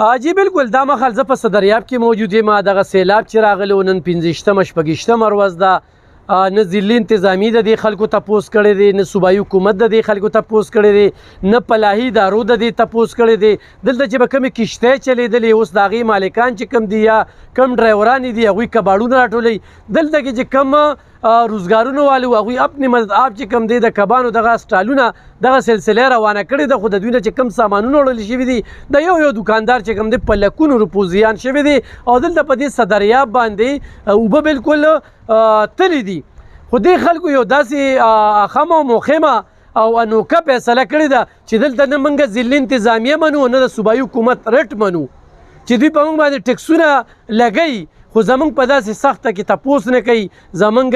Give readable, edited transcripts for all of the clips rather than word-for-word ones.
جی بالکل دا مخال زه په صدریاب کې موجود یم. دغه سیلاب چې راغلی و نن 15 شپږ ورځ ده. نه ضلعي انتظامي د دې خلکو تپوس کړی دی، نه صوبایي حکومت د دې خلکو تپوس کړی دی، نه پلاحي ادارو د دې تپوس کړی دی. دلته چې به کومې کشتۍ چلیدلې اوس د هغې مالکان چې کوم دي یا کم ډرایوران دي هغوی کباړونه راټولوي. دلته کې چې کوم روزګارونه والو هغوی اپنې مدد آپ چې کوم دی د کبانو دغه سټالونه دغه سلسله روانه کړې ده. خو د دوی نه چې کوم سامانونه وړل شوي دي د یو دکاندار چې کوم دی په لکونو روپو زیان شوي دي او دلته په دې صدریاب باندې اوبه بالکل تللی دي. خو دې خلکو یو داسې خمه او مخیمه او انوکه فیصله کړې ده چې دلته نه موږ ضلعي انتظامیه منو نه د صوبایي حکومت رټ منو چې دوی په موږ باندې ټکسونه لګوي خو زمونږ په داسې سخته کې تپوس نه کوي، زمونږ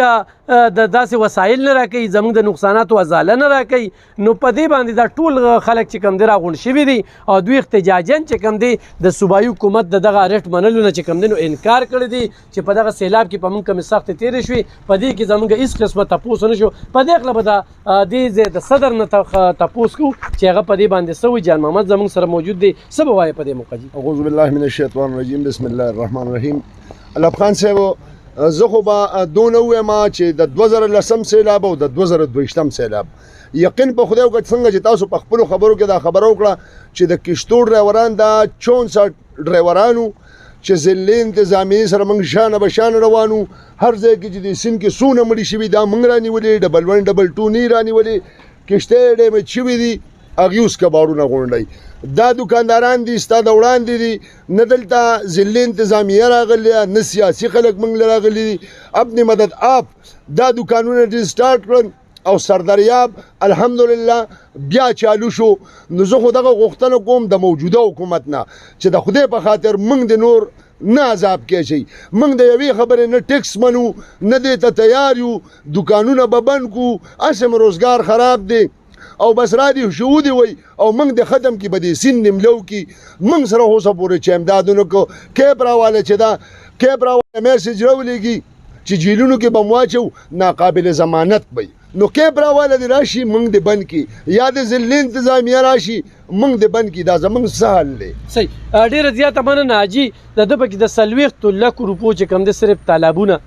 د داسې وسایل نه راکوي، زمونږ د نقصاناتو ازاله نه راکوي. نو په دې باندې دا ټول خلک چې کوم دی راغونډ شوي دي او دوی احتجاجاً چې کوم دی د صوبایي حکومت د دغه رټ منلو نه چې کوم دی نو انکار کړی دی چې په دغه سیلاب کې په موږ کومې سختې تېرې شوې په دې کې زمونږ هېڅ قسمه تپوس نه شو. په دې هکله به دې ځای د صدر نه تپوس کوو چې هغه په دې باندې څه وایي. جان محمد زمونږ سره موجود دی، څه به وایي په دې موقع جي؟ اعوذ بالله من الشیطان الرجیم، بسم الله الرحمن الرحیم. علب خان صاحب زه خو به دونه ووایم چې د 2010 سیلاب او د 2022 سیلاب یقین په خدای وکړه څنګه چې تاسو په خپلو خبرو کې دا خبره وکړه چې د کشتو ډرایوران دا 64 ډرایورانو چې ضلعي انتظامیې سره موږ شانه به شانه روانو. هر ځای کې چې د سیند کې څونه مړي شوي دا موږ رانیولې، ډبل 1 ډبل 2 نه رانیولې، کشتۍ ډیمیج شوي دي هغې اوس کباړونه غونډوي. دا دکانداران دي ستا د وړاندې دي، نه دلته ضلعي انتظامیه راغلي نه سیاسي خلک موږ له راغلي دي. اپنې مدد آپ دا دکانونه ریسټارټ کړل او سردریاب الحمدلله بیا چالو شو. نو زه خو دغه غوښتنه کوم د موجوده حکومت نه چې د خدای په خاطر موږ د نور نه عذاب کې شي. موږ د یوې خبرې نه ټیکس منو نه دې ته تیار یو، دکانونه به بند کړو، هسې مو روزګار خراب دی او بس را دي شهودي وي او موږ د ختم کې به د سیند نملو کې موږ سره اوسه پورې چې امدادونه کو کیب راواله چې دا کیب راواله میسج راولېږي چې جیلونو کې به مو واچو ناقابل ضمانت وي. نو کیب راواله دې راشي موږ د بند کې یا د ضلعي انتظامیه راشي موږ د بند کې، دا زموږ څه حل دی؟ صحیح، ډېره زیاته مننه حاجي. د ده پکې د 40 لکو روپو چې کوم دی صرف تالابونه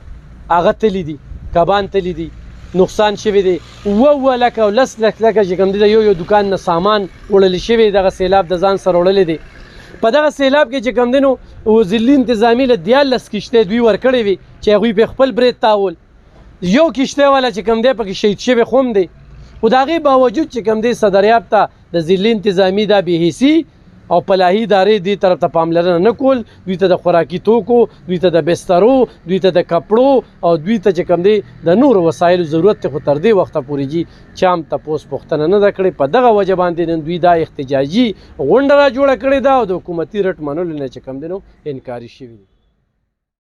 هغه تلي دي، کبان تلي دي، نقصان شوی دی. 2 لکه او 10 لکه چې کوم دی د یو دکان نه سامان وړلی شوی دغه سیلاب د ځان سره وړلی دی. په دغه سیلاب کې چې کوم دی نو ضلعي انتظامي له 14 کشتۍ دوی ورکړې وي چې هغوی په خپل برید تاول. یو کشتۍ والا چې کوم دی پکې شهید شوی خو هم دی، خو د هغې باوجود چې کوم دی صدریاب ته د ضلعي انتظامي دا بېحیثي او پلاحي ادارې دې طرف ته پاملرنه نه کول. دوی ته د خوراکي توکو، دوی ته د بسترو، دوی ته د کپړو او دوی ته چې کوم دی د نورو وسایلو ضرورت دی. خو تر دې وخته پورې جي چا هم تپوس پوښتنه نه ده کړې. په دغه وجه باندې نن دوی دا احتجاجي غونډه را جوړه کړې ده او د حکومتي رټ منلو نه چې کوم دی نو انکاري شوي دي.